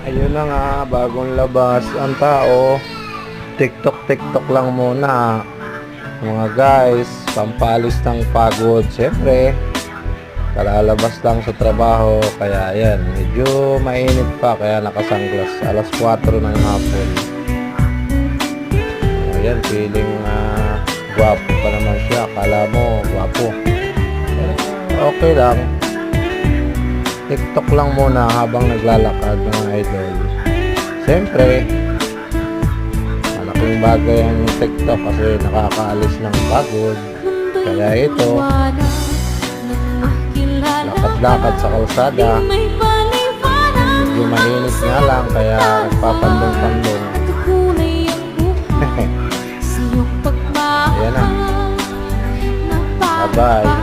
Ayun na nga, bagong labas ang tao. TikTok lang muna. Mga guys, pampalis ng pagod. Siyempre, kalalabas lang sa trabaho. Kaya ayan, medyo mainit pa. Kaya nakasanglas. Alas 4 ng hapon. Ayan, feeling gwapo pa naman siya. Akala mo, gwapo. Okay lang. TikTok lang muna habang naglalakad mga idol. Siyempre, malaking bagay ang TikTok kasi nakakaalis ng pagod. Kaya ito, lakad-lakad sa kalsada. Medyo mainit nga lang kaya nagpapandong-pandong. Ayan na. Bye-bye.